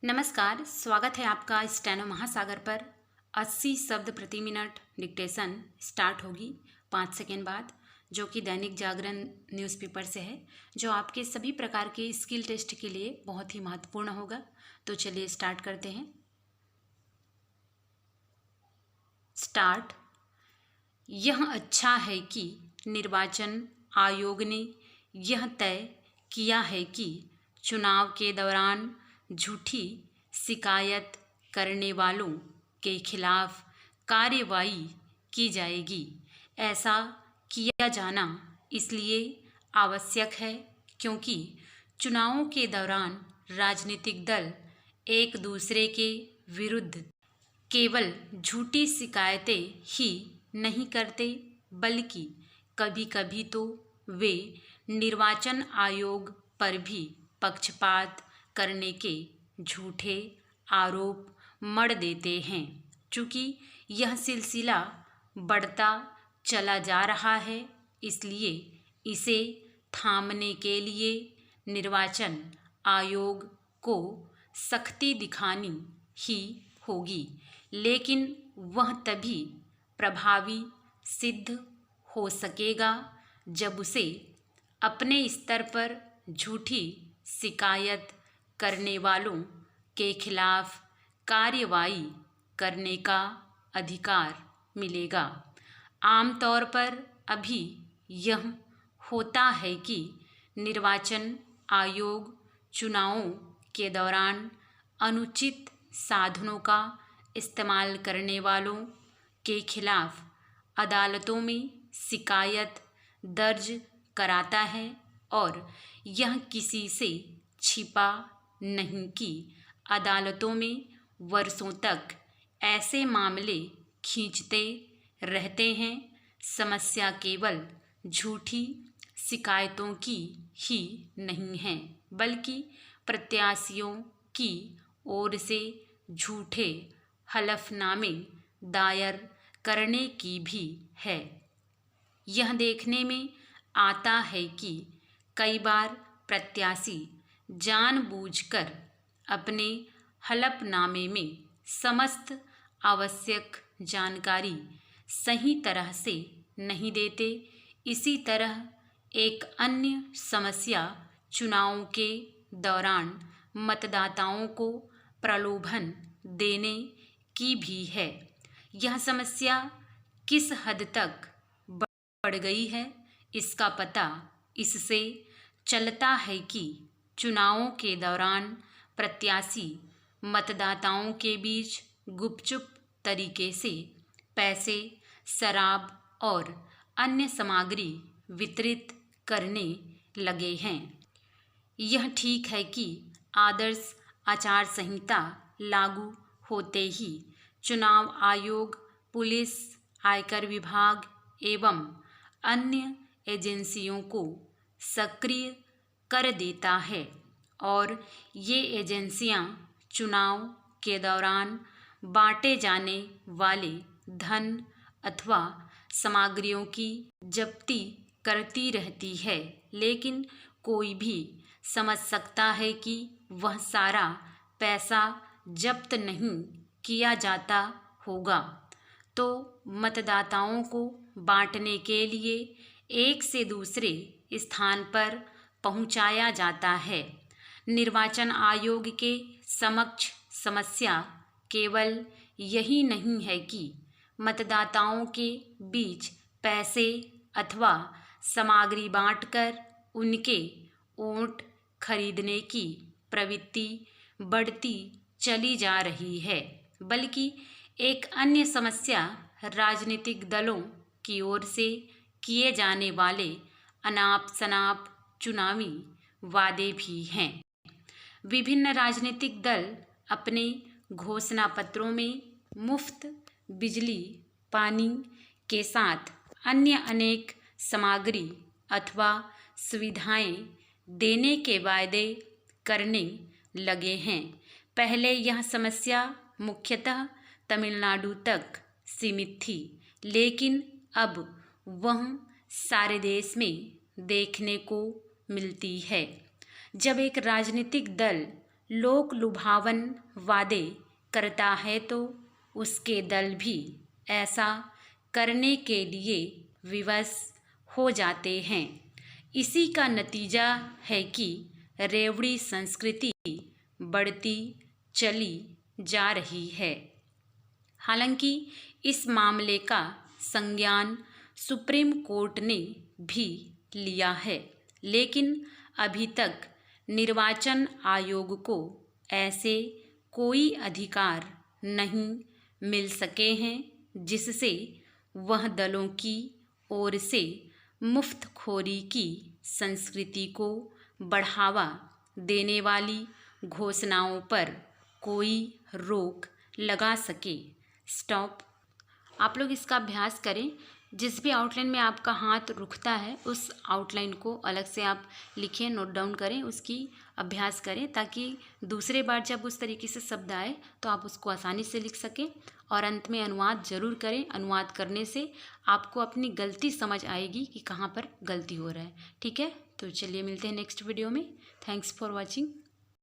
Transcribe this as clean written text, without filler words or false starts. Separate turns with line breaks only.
नमस्कार, स्वागत है आपका स्टेनो महासागर पर। 80 शब्द प्रति मिनट डिक्टेशन स्टार्ट होगी 5 सेकेंड बाद, जो कि दैनिक जागरण न्यूज़पेपर से है, जो आपके सभी प्रकार के स्किल टेस्ट के लिए बहुत ही महत्वपूर्ण होगा। तो चलिए स्टार्ट करते हैं। स्टार्ट। यह अच्छा है कि निर्वाचन आयोग ने यह तय किया है कि चुनाव के दौरान झूठी शिकायत करने वालों के खिलाफ कार्रवाई की जाएगी। ऐसा किया जाना इसलिए आवश्यक है क्योंकि चुनावों के दौरान राजनीतिक दल एक दूसरे के विरुद्ध केवल झूठी शिकायतें ही नहीं करते, बल्कि कभी कभी तो वे निर्वाचन आयोग पर भी पक्षपात करने के झूठे आरोप मढ़ देते हैं। चूँकि यह सिलसिला बढ़ता चला जा रहा है, इसलिए इसे थामने के लिए निर्वाचन आयोग को सख्ती दिखानी ही होगी, लेकिन वह तभी प्रभावी सिद्ध हो सकेगा जब उसे अपने स्तर पर झूठी शिकायत करने वालों के खिलाफ कार्रवाई करने का अधिकार मिलेगा। आमतौर पर अभी यह होता है कि निर्वाचन आयोग चुनावों के दौरान अनुचित साधनों का इस्तेमाल करने वालों के खिलाफ अदालतों में शिकायत दर्ज कराता है, और यह किसी से छिपा नहीं कि अदालतों में वर्षों तक ऐसे मामले खींचते रहते हैं। समस्या केवल झूठी शिकायतों की ही नहीं है, बल्कि प्रत्याशियों की ओर से झूठे हलफनामे दायर करने की भी है। यह देखने में आता है कि कई बार प्रत्याशी जानबूझकर अपने हलफनामे में समस्त आवश्यक जानकारी सही तरह से नहीं देते। इसी तरह एक अन्य समस्या चुनावों के दौरान मतदाताओं को प्रलोभन देने की भी है। यह समस्या किस हद तक बढ़ गई है, इसका पता इससे चलता है कि चुनावों के दौरान प्रत्याशी मतदाताओं के बीच गुपचुप तरीके से पैसे, शराब और अन्य सामग्री वितरित करने लगे हैं। यह ठीक है कि आदर्श आचार संहिता लागू होते ही चुनाव आयोग, पुलिस, आयकर विभाग एवं अन्य एजेंसियों को सक्रिय कर देता है, और ये एजेंसियां चुनाव के दौरान बांटे जाने वाले धन अथवा सामग्रियों की जब्ती करती रहती है। लेकिन कोई भी समझ सकता है कि वह सारा पैसा जब्त नहीं किया जाता होगा, तो मतदाताओं को बांटने के लिए एक से दूसरे स्थान पर पहुंचाया जाता है। निर्वाचन आयोग के समक्ष समस्या केवल यही नहीं है कि मतदाताओं के बीच पैसे अथवा सामग्री बांटकर उनके वोट खरीदने की प्रवृत्ति बढ़ती चली जा रही है, बल्कि एक अन्य समस्या राजनीतिक दलों की ओर से किए जाने वाले अनाप शनाप चुनावी वादे भी हैं। विभिन्न राजनीतिक दल अपने घोषणा पत्रों में मुफ्त बिजली, पानी के साथ अन्य अनेक सामग्री अथवा सुविधाएं देने के वादे करने लगे हैं। पहले यह समस्या मुख्यतः तमिलनाडु तक सीमित थी, लेकिन अब वह सारे देश में देखने को मिलती है। जब एक राजनीतिक दल लोक लुभावन वादे करता है तो उसके दल भी ऐसा करने के लिए विवश हो जाते हैं। इसी का नतीजा है कि रेवड़ी संस्कृति बढ़ती चली जा रही है। हालांकि इस मामले का संज्ञान सुप्रीम कोर्ट ने भी लिया है, लेकिन अभी तक निर्वाचन आयोग को ऐसे कोई अधिकार नहीं मिल सके हैं जिससे वह दलों की ओर से मुफ्तखोरी की संस्कृति को बढ़ावा देने वाली घोषणाओं पर कोई रोक लगा सके। स्टॉप। आप लोग इसका अभ्यास करें। जिस भी आउटलाइन में आपका हाथ रुकता है उस आउटलाइन को अलग से आप लिखें, नोट डाउन करें, उसकी अभ्यास करें, ताकि दूसरे बार जब उस तरीके से शब्द आए तो आप उसको आसानी से लिख सकें। और अंत में अनुवाद ज़रूर करें। अनुवाद करने से आपको अपनी गलती समझ आएगी कि कहाँ पर गलती हो रहा है। ठीक है, तो चलिए मिलते हैं नेक्स्ट वीडियो में। Thanks for watching.